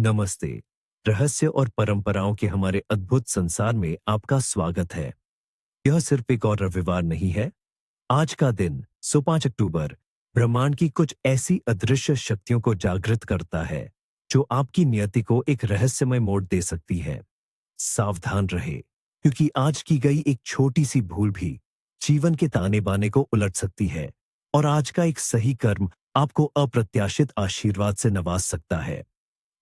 नमस्ते। रहस्य और परंपराओं के हमारे अद्भुत संसार में आपका स्वागत है। यह सिर्फ एक और रविवार नहीं है। आज का दिन 5 अक्टूबर ब्रह्मांड की कुछ ऐसी अदृश्य शक्तियों को जागृत करता है जो आपकी नियति को एक रहस्यमय मोड़ दे सकती है। सावधान रहे, क्योंकि आज की गई एक छोटी सी भूल भी जीवन के ताने बाने को उलट सकती है और आज का एक सही कर्म आपको अप्रत्याशित आशीर्वाद से नवाज सकता है।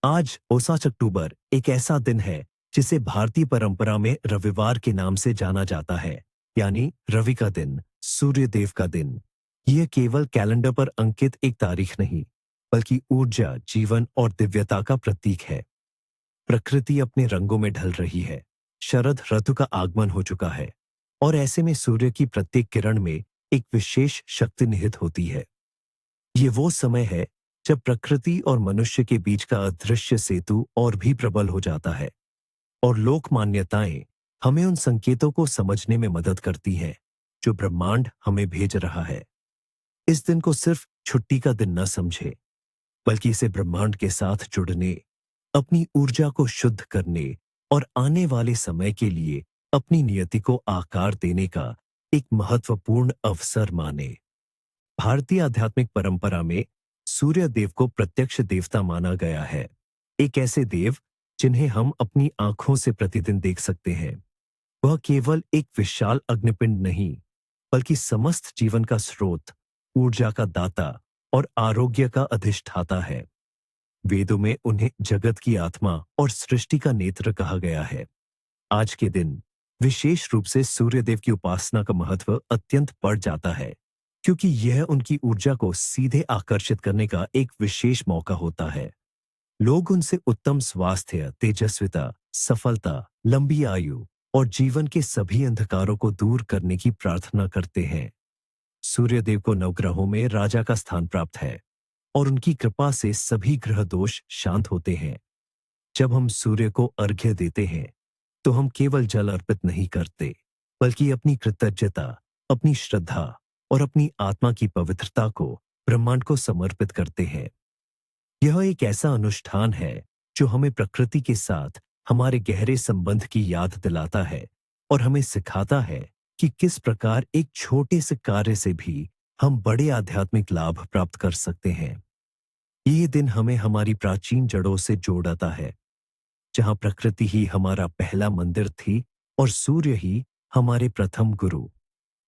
आज 5 अक्टूबर एक ऐसा दिन है जिसे भारतीय परंपरा में रविवार के नाम से जाना जाता है, यानी रवि का दिन, सूर्य देव का दिन। यह केवल कैलेंडर पर अंकित एक तारीख नहीं, बल्कि ऊर्जा, जीवन और दिव्यता का प्रतीक है। प्रकृति अपने रंगों में ढल रही है, शरद ऋतु का आगमन हो चुका है और ऐसे में सूर्य की प्रत्येक किरण में एक विशेष शक्ति निहित होती है। ये वो समय है जब प्रकृति और मनुष्य के बीच का अदृश्य सेतु और भी प्रबल हो जाता है और लोक मान्यताएं हमें उन संकेतों को समझने में मदद करती हैं जो ब्रह्मांड हमें भेज रहा है। इस दिन को सिर्फ छुट्टी का दिन न समझे, बल्कि इसे ब्रह्मांड के साथ जुड़ने, अपनी ऊर्जा को शुद्ध करने और आने वाले समय के लिए अपनी नियति को आकार देने का एक महत्वपूर्ण अवसर माने। भारतीय आध्यात्मिक परंपरा में सूर्य देव को प्रत्यक्ष देवता माना गया है। एक ऐसे देव जिन्हें हम अपनी आंखों से प्रतिदिन देख सकते हैं। वह केवल एक विशाल अग्निपिंड नहीं, बल्कि समस्त जीवन का स्रोत, ऊर्जा का दाता और आरोग्य का अधिष्ठाता है। वेदों में उन्हें जगत की आत्मा और सृष्टि का नेत्र कहा गया है। आज के दिन विशेष रूप से सूर्य देव की उपासना का महत्व अत्यंत बढ़ जाता है, क्योंकि यह उनकी ऊर्जा को सीधे आकर्षित करने का एक विशेष मौका होता है। लोग उनसे उत्तम स्वास्थ्य, तेजस्विता, सफलता, लंबी आयु और जीवन के सभी अंधकारों को दूर करने की प्रार्थना करते हैं। सूर्यदेव को नवग्रहों में राजा का स्थान प्राप्त है और उनकी कृपा से सभी ग्रह दोष शांत होते हैं। जब हम सूर्य को अर्घ्य देते हैं, तो हम केवल जल अर्पित नहीं करते, बल्कि अपनी कृतज्ञता, अपनी श्रद्धा और अपनी आत्मा की पवित्रता को ब्रह्मांड को समर्पित करते हैं। यह एक ऐसा अनुष्ठान है जो हमें प्रकृति के साथ हमारे गहरे संबंध की याद दिलाता है और हमें सिखाता है कि किस प्रकार एक छोटे से कार्य से भी हम बड़े आध्यात्मिक लाभ प्राप्त कर सकते हैं। ये दिन हमें हमारी प्राचीन जड़ों से जोड़ता है, जहां प्रकृति ही हमारा पहला मंदिर थी और सूर्य ही हमारे प्रथम गुरु।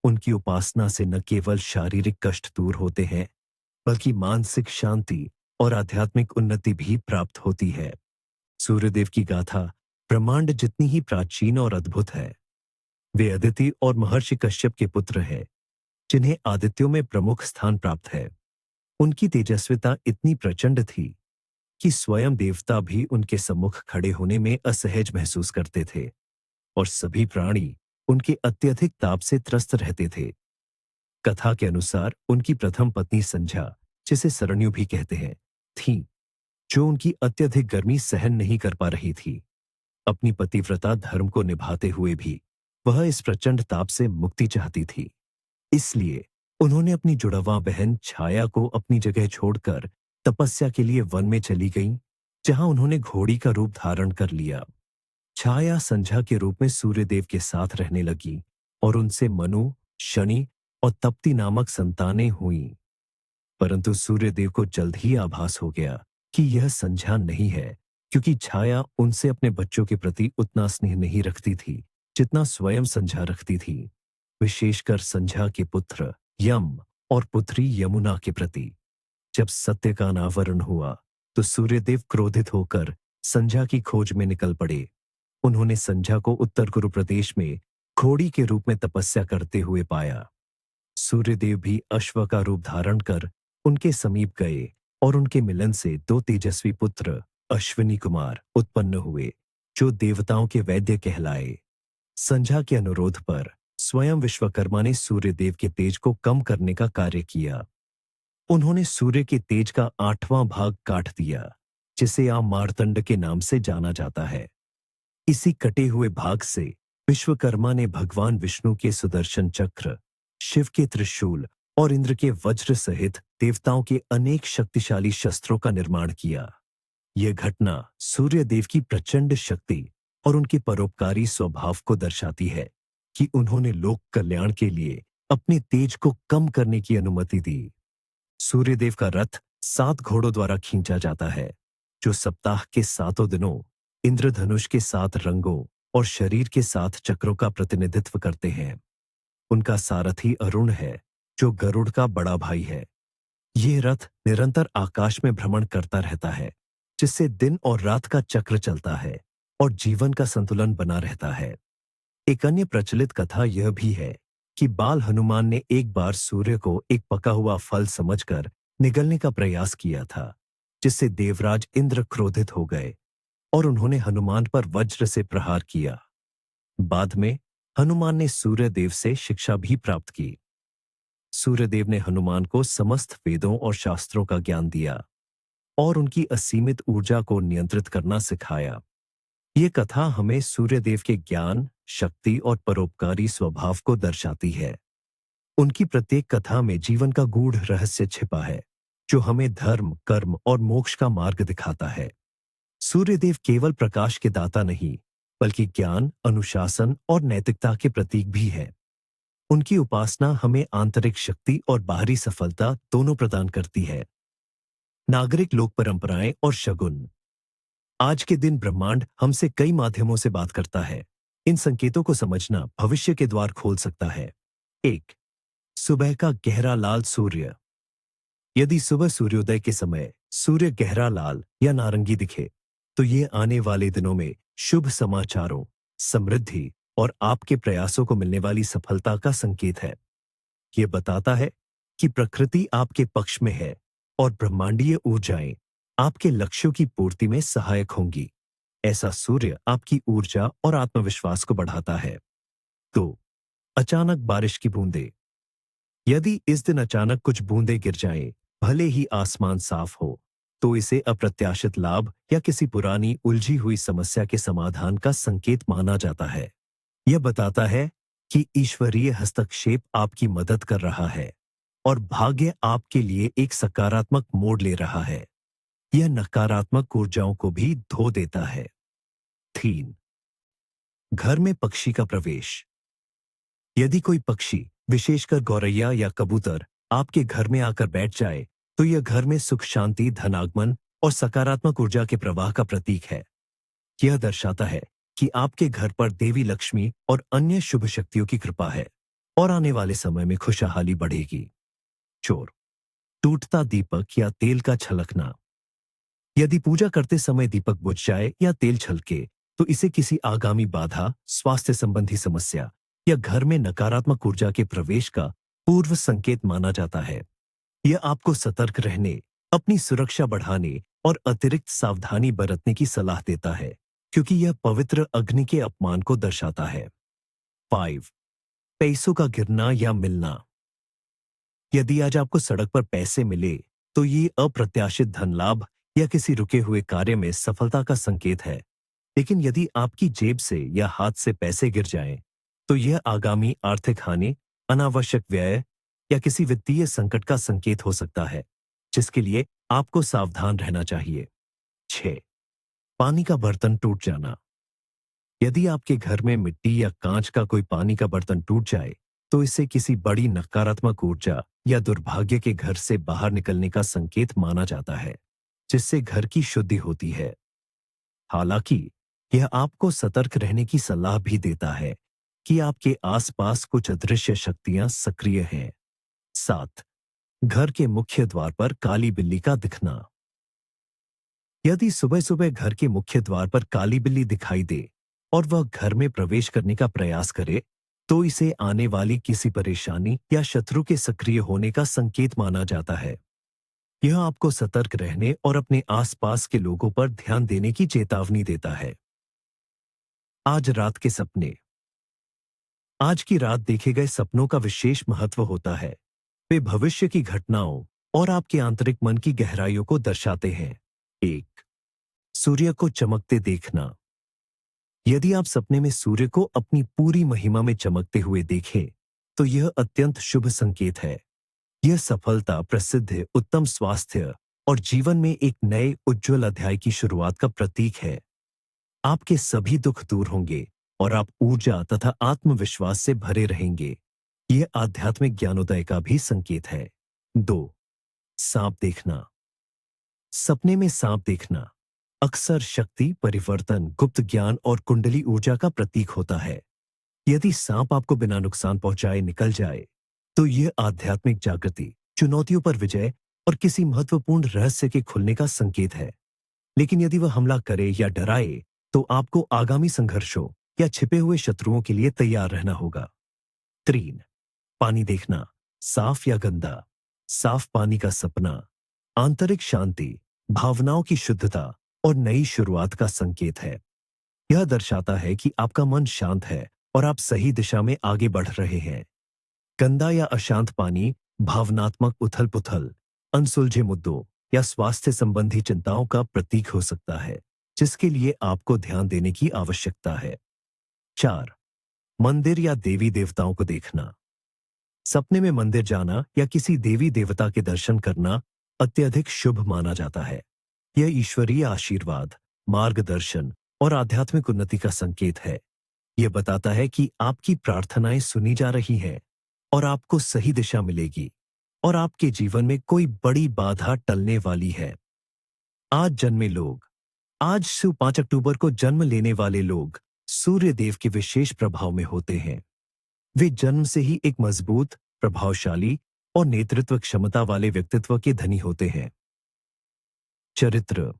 उनकी उपासना से न केवल शारीरिक कष्ट दूर होते हैं, बल्कि मानसिक शांति और आध्यात्मिक उन्नति भी प्राप्त होती है। सूर्यदेव की गाथा ब्रह्मांड जितनी ही प्राचीन और अद्भुत है। वे अदिति और महर्षि कश्यप के पुत्र हैं, जिन्हें आदित्यों में प्रमुख स्थान प्राप्त है। उनकी तेजस्विता इतनी प्रचंड थी कि स्वयं देवता भी उनके सम्मुख खड़े होने में असहज महसूस करते थे और सभी प्राणी उनके अत्यधिक ताप से त्रस्त रहते थे। कथा के अनुसार उनकी प्रथम पत्नी संध्या, जिसे सरण्यु भी कहते हैं, थी, जो उनकी अत्यधिक गर्मी सहन नहीं कर पा रही थी। अपनी पतिव्रता धर्म को निभाते हुए भी वह इस प्रचंड ताप से मुक्ति चाहती थी। इसलिए उन्होंने अपनी जुड़वा बहन छाया को अपनी जगह छोड़कर तपस्या के लिए वन में चली गईं, जहां उन्होंने घोड़ी का रूप धारण कर लिया। छाया संध्या के रूप में सूर्यदेव के साथ रहने लगी और उनसे मनु, शनि और तप्ती नामक संतानें हुईं। परंतु सूर्यदेव को जल्द ही आभास हो गया कि यह संध्या नहीं है, क्योंकि छाया उनसे अपने बच्चों के प्रति उतना स्नेह नहीं रखती थी जितना स्वयं संध्या रखती थी, विशेषकर संध्या के पुत्र यम और पुत्री यमुना के प्रति। जब सत्य का अनावरण हुआ, तो सूर्यदेव क्रोधित होकर संध्या की खोज में निकल पड़े। उन्होंने संध्या को उत्तर गुरु प्रदेश में घोड़ी के रूप में तपस्या करते हुए पाया। सूर्यदेव भी अश्व का रूप धारण कर उनके समीप गए और उनके मिलन से 2 तेजस्वी पुत्र अश्विनी कुमार उत्पन्न हुए, जो देवताओं के वैद्य कहलाए। संध्या के अनुरोध पर स्वयं विश्वकर्मा ने सूर्यदेव के तेज को कम करने का कार्य किया। उन्होंने सूर्य के तेज का 8वां भाग काट दिया, जिसे आप मार्तंड के नाम से जाना जाता है। इसी कटे हुए भाग से विश्वकर्मा ने भगवान विष्णु के सुदर्शन चक्र, शिव के त्रिशूल और इंद्र के वज्र सहित देवताओं के अनेक शक्तिशाली शस्त्रों का निर्माण किया। यह घटना सूर्यदेव की प्रचंड शक्ति और उनके परोपकारी स्वभाव को दर्शाती है कि उन्होंने लोक कल्याण के लिए अपने तेज को कम करने की अनुमति दी। सूर्यदेव का रथ 7 घोड़ों द्वारा खींचा जाता है, जो सप्ताह के 7 दिनों इंद्रधनुष के 7 रंगों और शरीर के 7 चक्रों का प्रतिनिधित्व करते हैं। उनका सारथी अरुण है, जो गरुड़ का बड़ा भाई है। यह रथ निरंतर आकाश में भ्रमण करता रहता है, जिससे दिन और रात का चक्र चलता है और जीवन का संतुलन बना रहता है। एक अन्य प्रचलित कथा यह भी है कि बाल हनुमान ने एक बार सूर्य को एक पका हुआ फल समझकर निगलने का प्रयास किया था, जिससे देवराज इंद्र क्रोधित हो गए और उन्होंने हनुमान पर वज्र से प्रहार किया। बाद में हनुमान ने सूर्यदेव से शिक्षा भी प्राप्त की। सूर्यदेव ने हनुमान को समस्त वेदों और शास्त्रों का ज्ञान दिया और उनकी असीमित ऊर्जा को नियंत्रित करना सिखाया। ये कथा हमें सूर्यदेव के ज्ञान, शक्ति और परोपकारी स्वभाव को दर्शाती है। उनकी प्रत्येक कथा में जीवन का गूढ़ रहस्य छिपा है, जो हमें धर्म, कर्म और मोक्ष का मार्ग दिखाता है। सूर्यदेव केवल प्रकाश के दाता नहीं, बल्कि ज्ञान, अनुशासन और नैतिकता के प्रतीक भी है। उनकी उपासना हमें आंतरिक शक्ति और बाहरी सफलता दोनों प्रदान करती है। नागरिक लोक परंपराएं और शगुन। आज के दिन ब्रह्मांड हमसे कई माध्यमों से बात करता है। इन संकेतों को समझना भविष्य के द्वार खोल सकता है। 1. सुबह का गहरा लाल सूर्य। यदि सुबह सूर्योदय के समय सूर्य गहरा लाल या नारंगी दिखे, तो ये आने वाले दिनों में शुभ समाचारों, समृद्धि और आपके प्रयासों को मिलने वाली सफलता का संकेत है। यह बताता है कि प्रकृति आपके पक्ष में है और ब्रह्मांडीय ऊर्जाएं आपके लक्ष्यों की पूर्ति में सहायक होंगी। ऐसा सूर्य आपकी ऊर्जा और आत्मविश्वास को बढ़ाता है। 2. अचानक बारिश की बूंदें। यदि इस दिन अचानक कुछ बूंदें गिर जाएं, भले ही आसमान साफ हो, तो इसे अप्रत्याशित लाभ या किसी पुरानी उलझी हुई समस्या के समाधान का संकेत माना जाता है। यह बताता है कि ईश्वरीय हस्तक्षेप आपकी मदद कर रहा है और भाग्य आपके लिए एक सकारात्मक मोड़ ले रहा है। यह नकारात्मक ऊर्जाओं को भी धो देता है। 3. घर में पक्षी का प्रवेश। यदि कोई पक्षी, विशेषकर गौरैया या कबूतर, आपके घर में आकर बैठ जाए, तो यह घर में सुख, शांति, धनागमन और सकारात्मक ऊर्जा के प्रवाह का प्रतीक है। यह दर्शाता है कि आपके घर पर देवी लक्ष्मी और अन्य शुभ शक्तियों की कृपा है और आने वाले समय में खुशहाली बढ़ेगी। 4. टूटता दीपक या तेल का छलकना। यदि पूजा करते समय दीपक बुझ जाए या तेल छलके, तो इसे किसी आगामी बाधा, स्वास्थ्य संबंधी समस्या या घर में नकारात्मक ऊर्जा के प्रवेश का पूर्व संकेत माना जाता है। यह आपको सतर्क रहने, अपनी सुरक्षा बढ़ाने और अतिरिक्त सावधानी बरतने की सलाह देता है, क्योंकि यह पवित्र अग्नि के अपमान को दर्शाता है। 5. पैसों का गिरना या मिलना। यदि आज आपको सड़क पर पैसे मिले, तो ये अप्रत्याशित धन लाभ या किसी रुके हुए कार्य में सफलता का संकेत है। लेकिन यदि आपकी जेब से या हाथ से पैसे गिर जाएं, तो यह आगामी आर्थिक हानि, अनावश्यक व्यय या किसी वित्तीय संकट का संकेत हो सकता है, जिसके लिए आपको सावधान रहना चाहिए। 6. पानी का बर्तन टूट जाना। यदि आपके घर में मिट्टी या कांच का कोई पानी का बर्तन टूट जाए, तो इसे किसी बड़ी नकारात्मक ऊर्जा या दुर्भाग्य के घर से बाहर निकलने का संकेत माना जाता है, जिससे घर की शुद्धि होती है। हालांकि यह आपको सतर्क रहने की सलाह भी देता है कि आपके आसपास कुछ अदृश्य शक्तियां सक्रिय हैं। 7. घर के मुख्य द्वार पर काली बिल्ली का दिखना। यदि सुबह सुबह घर के मुख्य द्वार पर काली बिल्ली दिखाई दे और वह घर में प्रवेश करने का प्रयास करे, तो इसे आने वाली किसी परेशानी या शत्रु के सक्रिय होने का संकेत माना जाता है। यह आपको सतर्क रहने और अपने आसपास के लोगों पर ध्यान देने की चेतावनी देता है। आज रात के सपने। आज की रात देखे गए सपनों का विशेष महत्व होता है। वे भविष्य की घटनाओं और आपके आंतरिक मन की गहराइयों को दर्शाते हैं। 1. सूर्य को चमकते देखना। यदि आप सपने में सूर्य को अपनी पूरी महिमा में चमकते हुए देखें, तो यह अत्यंत शुभ संकेत है। यह सफलता, प्रसिद्धि, उत्तम स्वास्थ्य और जीवन में एक नए उज्जवल अध्याय की शुरुआत का प्रतीक है। आपके सभी दुख दूर होंगे और आप ऊर्जा तथा आत्मविश्वास से भरे रहेंगे। यह आध्यात्मिक ज्ञानोदय का भी संकेत है। 2. सांप देखना। सपने में सांप देखना अक्सर शक्ति, परिवर्तन, गुप्त ज्ञान और कुंडली ऊर्जा का प्रतीक होता है। यदि सांप आपको बिना नुकसान पहुंचाए निकल जाए, तो यह आध्यात्मिक जागृति, चुनौतियों पर विजय और किसी महत्वपूर्ण रहस्य के खुलने का संकेत है। लेकिन यदि वह हमला करे या डराए, तो आपको आगामी संघर्षों या छिपे हुए शत्रुओं के लिए तैयार रहना होगा। 3. पानी देखना, साफ या गंदा। साफ पानी का सपना आंतरिक शांति, भावनाओं की शुद्धता और नई शुरुआत का संकेत है। यह दर्शाता है कि आपका मन शांत है और आप सही दिशा में आगे बढ़ रहे हैं। गंदा या अशांत पानी भावनात्मक उथल-पुथल, अनसुलझे मुद्दों या स्वास्थ्य संबंधी चिंताओं का प्रतीक हो सकता है, जिसके लिए आपको ध्यान देने की आवश्यकता है। 4. मंदिर या देवी देवताओं को देखना। सपने में मंदिर जाना या किसी देवी देवता के दर्शन करना अत्यधिक शुभ माना जाता है। यह ईश्वरीय आशीर्वाद, मार्गदर्शन और आध्यात्मिक उन्नति का संकेत है। यह बताता है कि आपकी प्रार्थनाएं सुनी जा रही हैं और आपको सही दिशा मिलेगी और आपके जीवन में कोई बड़ी बाधा टलने वाली है। आज जन्मे लोग। आज से 5 अक्टूबर को जन्म लेने वाले लोग सूर्य देव के विशेष प्रभाव में होते हैं। वे जन्म से ही एक मजबूत, प्रभावशाली और नेतृत्व क्षमता वाले व्यक्तित्व के धनी होते हैं। चरित्र।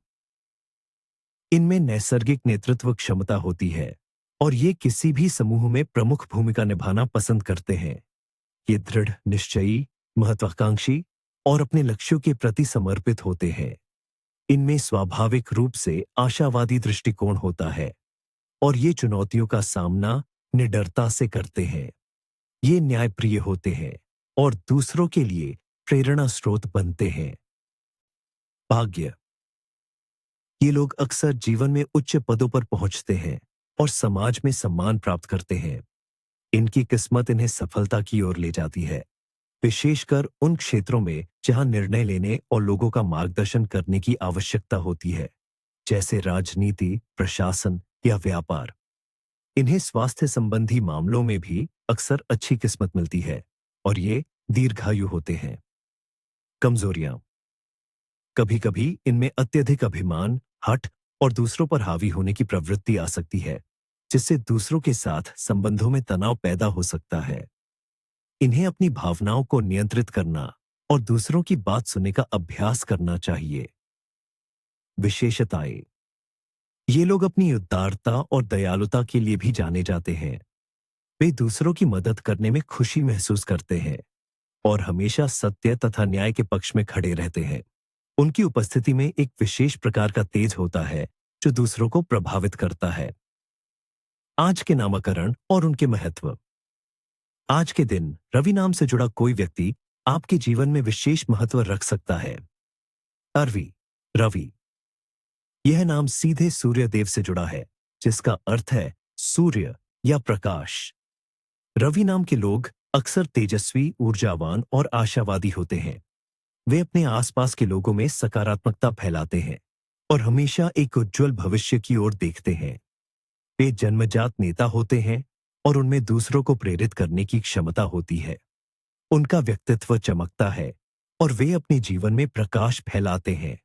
इनमें नैसर्गिक नेतृत्व क्षमता होती है और ये किसी भी समूह में प्रमुख भूमिका निभाना पसंद करते हैं। ये दृढ़ निश्चयी, महत्वाकांक्षी और अपने लक्ष्यों के प्रति समर्पित होते हैं। इनमें स्वाभाविक रूप से आशावादी दृष्टिकोण होता है और ये चुनौतियों का सामना निडरता से करते हैं। ये न्यायप्रिय होते हैं और दूसरों के लिए प्रेरणा स्रोत बनते हैं। भाग्य। ये लोग अक्सर जीवन में उच्च पदों पर पहुंचते हैं और समाज में सम्मान प्राप्त करते हैं। इनकी किस्मत इन्हें सफलता की ओर ले जाती है, विशेषकर उन क्षेत्रों में जहां निर्णय लेने और लोगों का मार्गदर्शन करने की आवश्यकता होती है, जैसे राजनीति, प्रशासन या व्यापार। इन्हें स्वास्थ्य संबंधी मामलों में भी अक्सर अच्छी किस्मत मिलती है और ये दीर्घायु होते हैं। कमजोरियां। कभी-कभी इनमें अत्यधिक अभिमान, हठ और दूसरों पर हावी होने की प्रवृत्ति आ सकती है, जिससे दूसरों के साथ संबंधों में तनाव पैदा हो सकता है। इन्हें अपनी भावनाओं को नियंत्रित करना और दूसरों की बात सुनने का अभ्यास करना चाहिए। विशेषताएं। ये लोग अपनी उदारता और दयालुता के लिए भी जाने जाते हैं। वे दूसरों की मदद करने में खुशी महसूस करते हैं और हमेशा सत्य तथा न्याय के पक्ष में खड़े रहते हैं। उनकी उपस्थिति में एक विशेष प्रकार का तेज होता है जो दूसरों को प्रभावित करता है। आज के नामकरण और उनके महत्व। आज के दिन रवि नाम से जुड़ा कोई व्यक्ति आपके जीवन में विशेष महत्व रख सकता है। अरवी, रवि। यह नाम सीधे सूर्य देव से जुड़ा है, जिसका अर्थ है सूर्य या प्रकाश। रवि नाम के लोग अक्सर तेजस्वी, ऊर्जावान और आशावादी होते हैं। वे अपने आसपास के लोगों में सकारात्मकता फैलाते हैं और हमेशा एक उज्जवल भविष्य की ओर देखते हैं। वे जन्मजात नेता होते हैं और उनमें दूसरों को प्रेरित करने की क्षमता होती है। उनका व्यक्तित्व चमकता है और वे अपने जीवन में प्रकाश फैलाते हैं।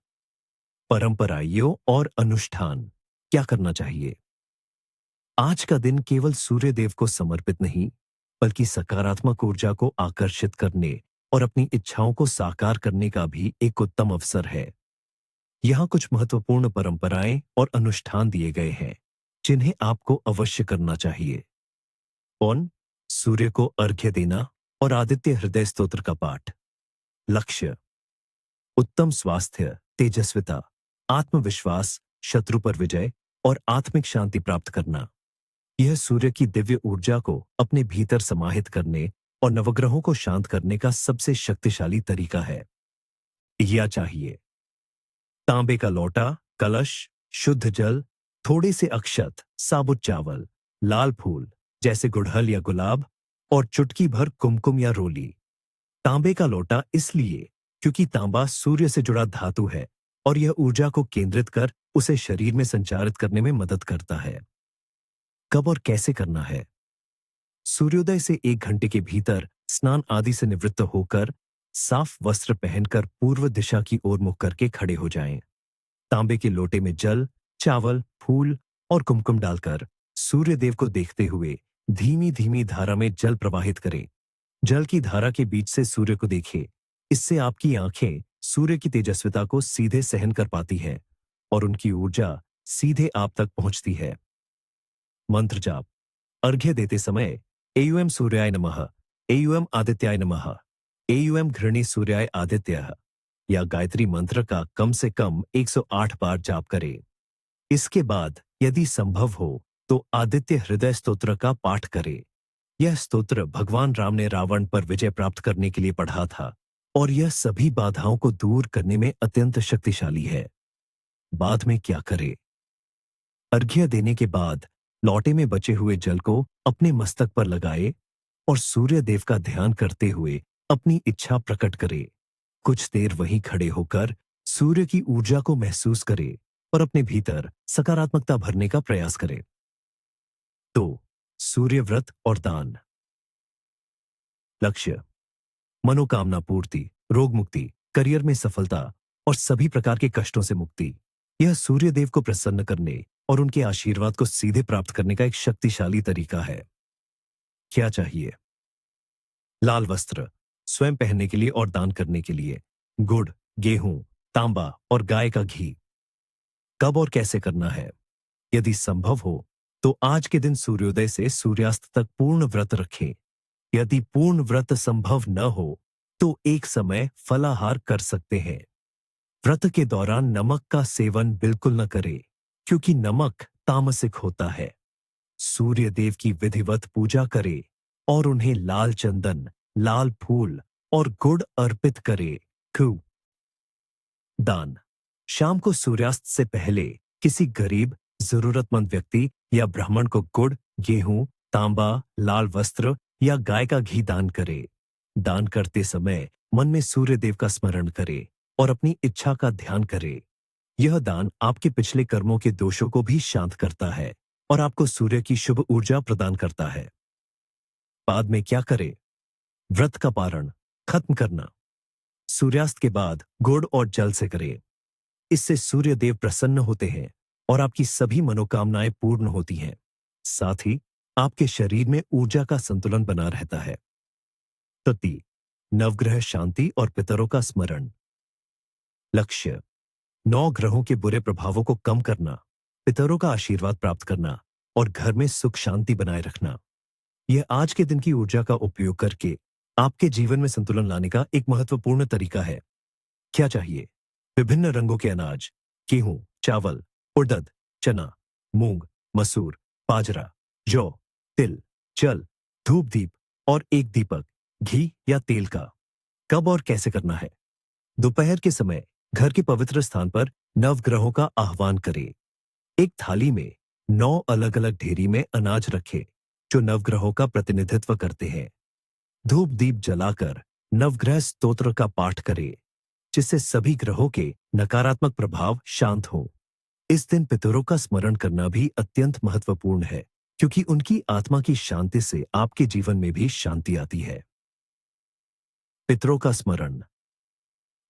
परंपराइयों और अनुष्ठान। क्या करना चाहिए? आज का दिन केवल सूर्य देव को समर्पित नहीं, बल्कि सकारात्मक ऊर्जा को आकर्षित करने और अपनी इच्छाओं को साकार करने का भी एक उत्तम अवसर है। यहाँ कुछ महत्वपूर्ण परंपराएं और अनुष्ठान दिए गए हैं, जिन्हें आपको अवश्य करना चाहिए। कौन? सूर्य को अर्घ्य देना और आदित्य हृदय स्तोत्र का पाठ। लक्ष्य: उत्तम स्वास्थ्य, तेजस्विता, आत्मविश्वास, शत्रु पर विजय और आत्मिक शांति प्राप्त करना। यह सूर्य की दिव्य ऊर्जा को अपने भीतर समाहित करने और नवग्रहों को शांत करने का सबसे शक्तिशाली तरीका है। या चाहिए तांबे का लोटा, कलश, शुद्ध जल, थोड़े से अक्षत, साबुत चावल, लाल फूल जैसे गुड़हल या गुलाब और चुटकी भर कुमकुम या रोली। तांबे का लोटा इसलिए क्योंकि तांबा सूर्य से जुड़ा धातु है और यह ऊर्जा को केंद्रित कर उसे शरीर में संचारित करने में मदद करता है। कब और कैसे करना है? सूर्योदय से 1 घंटे के भीतर स्नान आदि से निवृत्त होकर साफ वस्त्र पहनकर पूर्व दिशा की ओर मुख करके खड़े हो जाएं। तांबे के लोटे में जल, चावल, फूल और कुमकुम डालकर सूर्य देव को देखते हुए धीमी धीमी धारा में जल प्रवाहित करें। जल की धारा के बीच से सूर्य को देखें। इससे आपकी आंखें सूर्य की तेजस्विता को सीधे सहन कर पाती हैं और उनकी ऊर्जा सीधे आप तक पहुंचती है। मंत्र जाप। अर्घ्य देते समय एयुएम सूर्याय नमः, एयुएम आदित्याय नमः, एयुएम घृणी सूर्याय आदित्यः या गायत्री मंत्र का कम से कम 108 बार जाप करें। इसके बाद यदि संभव हो तो आदित्य हृदय स्तोत्र का पाठ करें। यह स्तोत्र भगवान राम ने रावण पर विजय प्राप्त करने के लिए पढ़ा था और यह सभी बाधाओं को दूर करने में अत्यंत शक्तिशाली है। बाद में क्या करें? अर्घ्य देने के बाद लौटे में बचे हुए जल को अपने मस्तक पर लगाए और सूर्य देव का ध्यान करते हुए अपनी इच्छा प्रकट करें। कुछ देर वहीं खड़े होकर सूर्य की ऊर्जा को महसूस करें और अपने भीतर सकारात्मकता भरने का प्रयास करें। तो सूर्य व्रत और दान। लक्ष्य: मनोकामना पूर्ति, रोग मुक्ति, करियर में सफलता और सभी प्रकार के कष्टों से मुक्ति। यह सूर्य देव को प्रसन्न करने और उनके आशीर्वाद को सीधे प्राप्त करने का एक शक्तिशाली तरीका है। क्या चाहिए? लाल वस्त्र स्वयं पहनने के लिए और दान करने के लिए, गुड़, गेहूं, तांबा और गाय का घी। कब और कैसे करना है? यदि संभव हो तो आज के दिन सूर्योदय से सूर्यास्त तक पूर्ण व्रत रखें। यदि पूर्ण व्रत संभव न हो तो एक समय फलाहार कर सकते हैं। व्रत के दौरान नमक का सेवन बिल्कुल न करें, क्योंकि नमक तामसिक होता है। सूर्य देव की विधिवत पूजा करें और उन्हें लाल चंदन, लाल फूल और गुड़ अर्पित करें। दान। शाम को सूर्यास्त से पहले किसी गरीब, जरूरतमंद व्यक्ति या ब्राह्मण को गुड़, गेहूं, तांबा, लाल वस्त्र या गाय का घी दान करें। दान करते समय मन में सूर्य देव का स्मरण करें और अपनी इच्छा का ध्यान करें। यह दान आपके पिछले कर्मों के दोषों को भी शांत करता है और आपको सूर्य की शुभ ऊर्जा प्रदान करता है। बाद में क्या करें? व्रत का पारण खत्म करना। सूर्यास्त के बाद गुड़ और जल से करें। इससे सूर्य देव प्रसन्न होते हैं और आपकी सभी मनोकामनाएं पूर्ण होती हैं। साथ ही आपके शरीर में ऊर्जा का संतुलन बना रहता है। तृतीय, नवग्रह शांति और पितरों का स्मरण। लक्ष्य: 9 ग्रहों के बुरे प्रभावों को कम करना, पितरों का आशीर्वाद प्राप्त करना और घर में सुख शांति बनाए रखना। यह आज के दिन की ऊर्जा का उपयोग करके आपके जीवन में संतुलन लाने का एक महत्वपूर्ण तरीका है। क्या चाहिए? विभिन्न रंगों के अनाज, गेहूं, चावल, उड़द, चना, मूंग, मसूर, बाजरा, जौ, तिल, जल, धूप दीप और एक दीपक, घी या तेल का। कब और कैसे करना है? दोपहर के समय घर के पवित्र स्थान पर नवग्रहों का आह्वान करें। एक थाली में 9 अलग अलग ढेरी में अनाज रखें जो नवग्रहों का प्रतिनिधित्व करते हैं। धूप दीप जलाकर नवग्रह स्तोत्र का पाठ करें, जिससे सभी ग्रहों के नकारात्मक प्रभाव शांत हों। इस दिन पितरों का स्मरण करना भी अत्यंत महत्वपूर्ण है, क्योंकि उनकी आत्मा की शांति से आपके जीवन में भी शांति आती है। पितरों का स्मरण।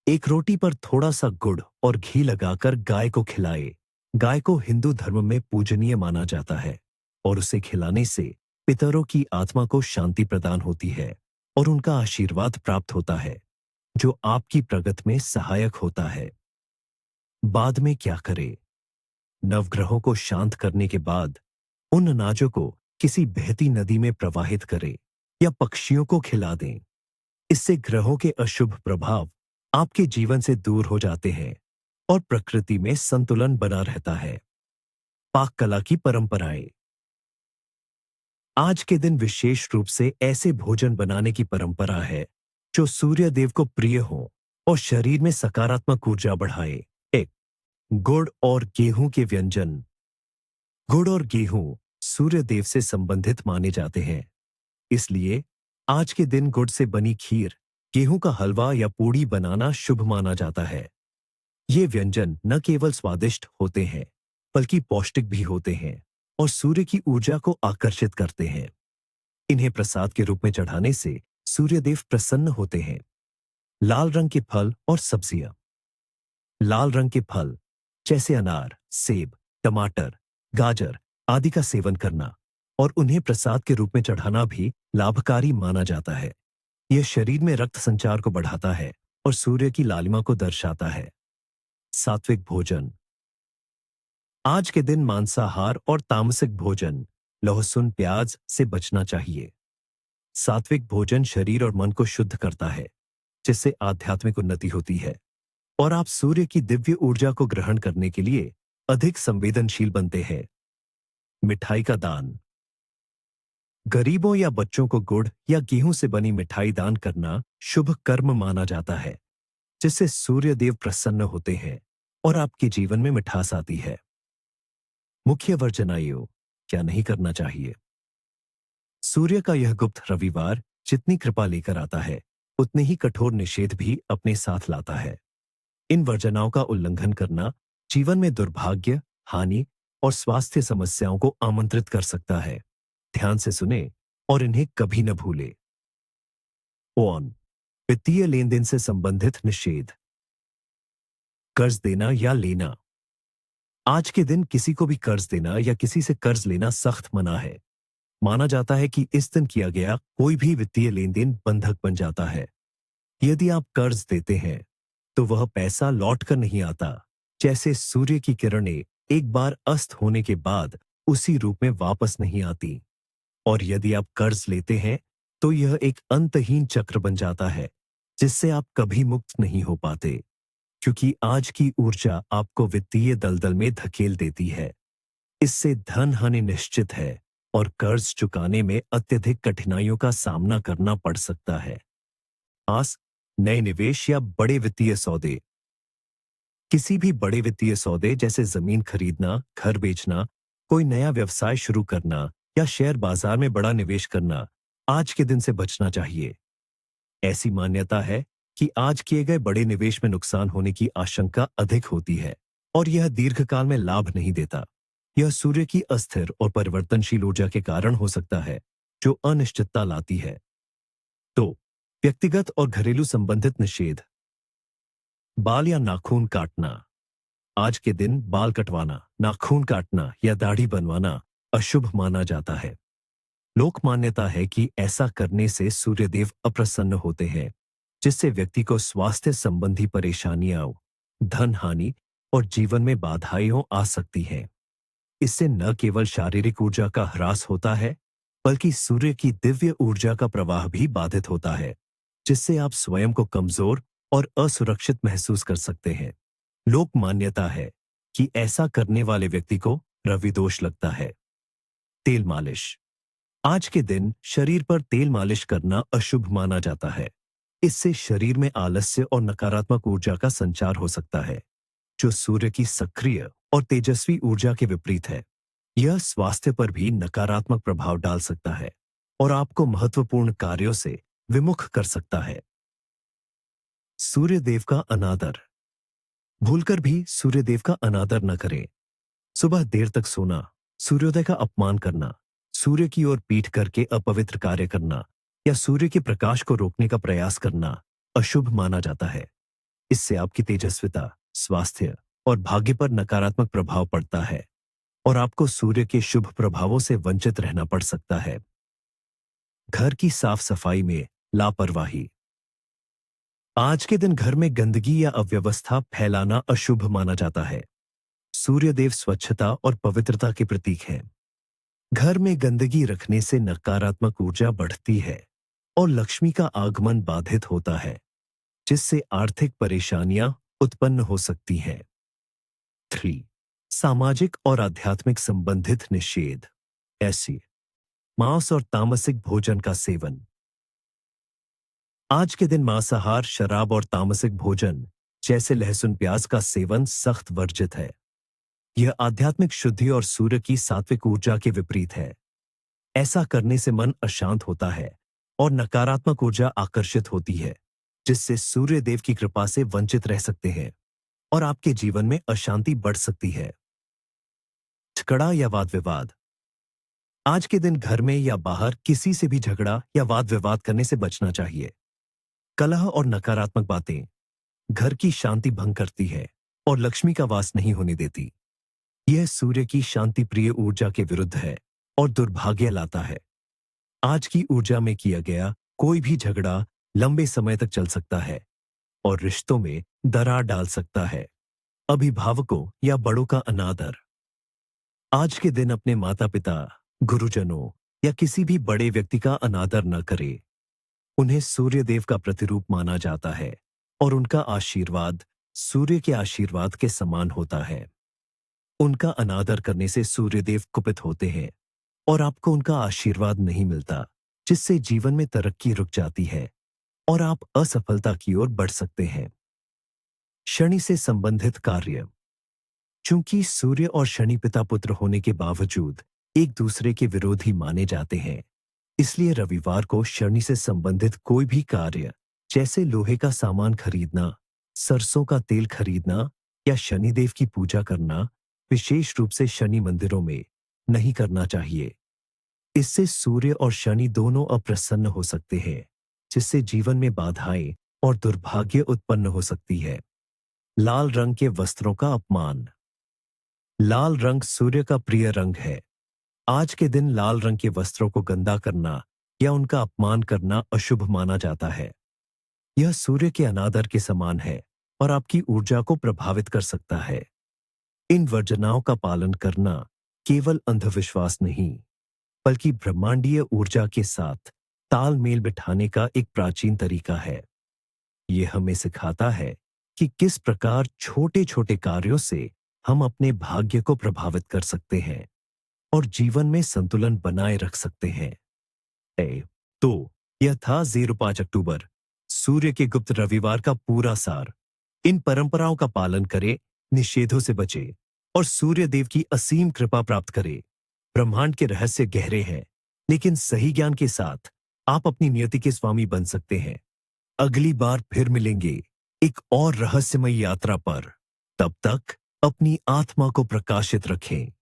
एक रोटी पर थोड़ा सा गुड़ और घी लगाकर गाय को खिलाए। गाय को हिंदू धर्म में पूजनीय माना जाता है और उसे खिलाने से पितरों की आत्मा को शांति प्रदान होती है और उनका आशीर्वाद प्राप्त होता है, जो आपकी प्रगति में सहायक होता है। बाद में क्या करें? नवग्रहों को शांत करने के बाद उन अनाजों को किसी बहती नदी में प्रवाहित करें या पक्षियों को खिला दें। इससे ग्रहों के अशुभ प्रभाव आपके जीवन से दूर हो जाते हैं और प्रकृति में संतुलन बना रहता है। पाक कला की परंपराएं। आज के दिन विशेष रूप से ऐसे भोजन बनाने की परंपरा है जो सूर्य देव को प्रिय हो और शरीर में सकारात्मक ऊर्जा बढ़ाए। 1. गुड़ और गेहूं के व्यंजन। गुड़ और गेहूं सूर्य देव से संबंधित माने जाते हैं, इसलिए आज के दिन गुड़ से बनी खीर गेहूं का हलवा या पूड़ी बनाना शुभ माना जाता है। ये व्यंजन न केवल स्वादिष्ट होते हैं, बल्कि पौष्टिक भी होते हैं और सूर्य की ऊर्जा को आकर्षित करते हैं। इन्हें प्रसाद के रूप में चढ़ाने से सूर्यदेव प्रसन्न होते हैं। लाल रंग के फल और सब्जियां। लाल रंग के फल जैसे अनार, सेब, टमाटर, गाजर आदि का सेवन करना और उन्हें प्रसाद के रूप में चढ़ाना भी लाभकारी माना जाता है। यह शरीर में रक्त संचार को बढ़ाता है और सूर्य की लालिमा को दर्शाता है। सात्विक भोजन। आज के दिन मांसाहार और तामसिक भोजन, लहसुन, प्याज से बचना चाहिए। सात्विक भोजन शरीर और मन को शुद्ध करता है, जिससे आध्यात्मिक उन्नति होती है और आप सूर्य की दिव्य ऊर्जा को ग्रहण करने के लिए अधिक संवेदनशील बनते हैं। मिठाई का दान। गरीबों या बच्चों को गुड़ या गेहूं से बनी मिठाई दान करना शुभ कर्म माना जाता है, जिससे सूर्य देव प्रसन्न होते हैं और आपके जीवन में मिठास आती है। मुख्य वर्जनाएं क्या नहीं करना चाहिए। सूर्य का यह गुप्त रविवार जितनी कृपा लेकर आता है, उतने ही कठोर निषेध भी अपने साथ लाता है। इन वर्जनाओं का उल्लंघन करना जीवन में दुर्भाग्य, हानि और स्वास्थ्य समस्याओं को आमंत्रित कर सकता है। ध्यान से सुने और इन्हें कभी न भूले। ओन वित्तीय लेन देन से संबंधित निषेध। कर्ज देना या लेना। आज के दिन किसी को भी कर्ज देना या किसी से कर्ज लेना सख्त मना है। माना जाता है कि इस दिन किया गया कोई भी वित्तीय लेन देन बंधक बन जाता है। यदि आप कर्ज देते हैं तो वह पैसा लौट कर नहीं आता, जैसे सूर्य की किरणें एक बार अस्त होने के बाद उसी रूप में वापस नहीं आती। और यदि आप कर्ज लेते हैं तो यह एक अंतहीन चक्र बन जाता है, जिससे आप कभी मुक्त नहीं हो पाते, क्योंकि आज की ऊर्जा आपको वित्तीय दलदल में धकेल देती है। इससे धन हानि निश्चित है और कर्ज चुकाने में अत्यधिक कठिनाइयों का सामना करना पड़ सकता है। आस नए निवेश या बड़े वित्तीय सौदे। किसी भी बड़े वित्तीय सौदे जैसे जमीन खरीदना, घर बेचना, कोई नया व्यवसाय शुरू करना या शेयर बाजार में बड़ा निवेश करना आज के दिन से बचना चाहिए। ऐसी मान्यता है कि आज किए गए बड़े निवेश में नुकसान होने की आशंका अधिक होती है और यह दीर्घकाल में लाभ नहीं देता। यह सूर्य की अस्थिर और परिवर्तनशील ऊर्जा के कारण हो सकता है, जो अनिश्चितता लाती है। तो व्यक्तिगत और घरेलू संबंधित निषेध। बाल या नाखून काटना। आज के दिन बाल कटवाना, नाखून काटना या दाढ़ी बनवाना अशुभ माना जाता है। लोक मान्यता है कि ऐसा करने से सूर्यदेव अप्रसन्न होते हैं, जिससे व्यक्ति को स्वास्थ्य संबंधी परेशानियां, धन हानि और जीवन में बाधाएं आ सकती हैं। इससे न केवल शारीरिक ऊर्जा का ह्रास होता है, बल्कि सूर्य की दिव्य ऊर्जा का प्रवाह भी बाधित होता है, जिससे आप स्वयं को कमजोर और असुरक्षित महसूस कर सकते हैं। लोक मान्यता है कि ऐसा करने वाले व्यक्ति को रवि दोष लगता है। तेल मालिश। आज के दिन शरीर पर तेल मालिश करना अशुभ माना जाता है। इससे शरीर में आलस्य और नकारात्मक ऊर्जा का संचार हो सकता है, जो सूर्य की सक्रिय और तेजस्वी ऊर्जा के विपरीत है। यह स्वास्थ्य पर भी नकारात्मक प्रभाव डाल सकता है और आपको महत्वपूर्ण कार्यों से विमुख कर सकता है। सूर्यदेव का अनादर। भूलकर भी सूर्यदेव का अनादर न करें। सुबह देर तक सोना, सूर्योदय का अपमान करना, सूर्य की ओर पीठ करके अपवित्र कार्य करना या सूर्य के प्रकाश को रोकने का प्रयास करना अशुभ माना जाता है। इससे आपकी तेजस्विता, स्वास्थ्य और भाग्य पर नकारात्मक प्रभाव पड़ता है और आपको सूर्य के शुभ प्रभावों से वंचित रहना पड़ सकता है। घर की साफ सफाई में लापरवाही। आज के दिन घर में गंदगी या अव्यवस्था फैलाना अशुभ माना जाता है। सूर्यदेव स्वच्छता और पवित्रता के प्रतीक हैं। घर में गंदगी रखने से नकारात्मक ऊर्जा बढ़ती है और लक्ष्मी का आगमन बाधित होता है, जिससे आर्थिक परेशानियां उत्पन्न हो सकती हैं। 3. सामाजिक और आध्यात्मिक संबंधित निषेध। ऐसी मांस और तामसिक भोजन का सेवन। आज के दिन मांसाहार, शराब और तामसिक भोजन जैसे लहसुन प्याज का सेवन सख्त वर्जित है। यह आध्यात्मिक शुद्धि और सूर्य की सात्विक ऊर्जा के विपरीत है। ऐसा करने से मन अशांत होता है और नकारात्मक ऊर्जा आकर्षित होती है, जिससे सूर्य देव की कृपा से वंचित रह सकते हैं और आपके जीवन में अशांति बढ़ सकती है। झगड़ा या वाद विवाद। आज के दिन घर में या बाहर किसी से भी झगड़ा या वाद विवाद करने से बचना चाहिए। कलह और नकारात्मक बातें घर की शांति भंग करती है और लक्ष्मी का वास नहीं होने देती। यह सूर्य की शांति प्रिय ऊर्जा के विरुद्ध है और दुर्भाग्य लाता है। आज की ऊर्जा में किया गया कोई भी झगड़ा लंबे समय तक चल सकता है और रिश्तों में दरार डाल सकता है। अभिभावकों या बड़ों का अनादर। आज के दिन अपने माता पिता, गुरुजनों या किसी भी बड़े व्यक्ति का अनादर न करें। उन्हें सूर्य देव का प्रतिरूप माना जाता है और उनका आशीर्वाद सूर्य के आशीर्वाद के समान होता है। उनका अनादर करने से सूर्यदेव कुपित होते हैं और आपको उनका आशीर्वाद नहीं मिलता, जिससे जीवन में तरक्की रुक जाती है और आप असफलता की ओर बढ़ सकते हैं। शनि से संबंधित कार्य। चूंकि सूर्य और शनि पिता पुत्र होने के बावजूद एक दूसरे के विरोधी माने जाते हैं, इसलिए रविवार को शनि से संबंधित कोई भी कार्य जैसे लोहे का सामान खरीदना, सरसों का तेल खरीदना या शनिदेव की पूजा करना विशेष रूप से शनि मंदिरों में नहीं करना चाहिए। इससे सूर्य और शनि दोनों अप्रसन्न हो सकते हैं, जिससे जीवन में बाधाएं और दुर्भाग्य उत्पन्न हो सकती है। लाल रंग के वस्त्रों का अपमान। लाल रंग सूर्य का प्रिय रंग है। आज के दिन लाल रंग के वस्त्रों को गंदा करना या उनका अपमान करना अशुभ माना जाता है। यह सूर्य के अनादर के समान है और आपकी ऊर्जा को प्रभावित कर सकता है। इन वर्जनाओं का पालन करना केवल अंधविश्वास नहीं, बल्कि ब्रह्मांडीय ऊर्जा के साथ तालमेल बिठाने का एक प्राचीन तरीका है। यह हमें सिखाता है कि किस प्रकार छोटे छोटे कार्यों से हम अपने भाग्य को प्रभावित कर सकते हैं और जीवन में संतुलन बनाए रख सकते हैं। तो यह था 05 अक्टूबर सूर्य के गुप्त रविवार का पूरा सार। इन परंपराओं का पालन करें, निषेधों से बचें और सूर्य देव की असीम कृपा प्राप्त करें। ब्रह्मांड के रहस्य गहरे हैं, लेकिन सही ज्ञान के साथ आप अपनी नियति के स्वामी बन सकते हैं। अगली बार फिर मिलेंगे एक और रहस्यमयी यात्रा पर। तब तक अपनी आत्मा को प्रकाशित रखें।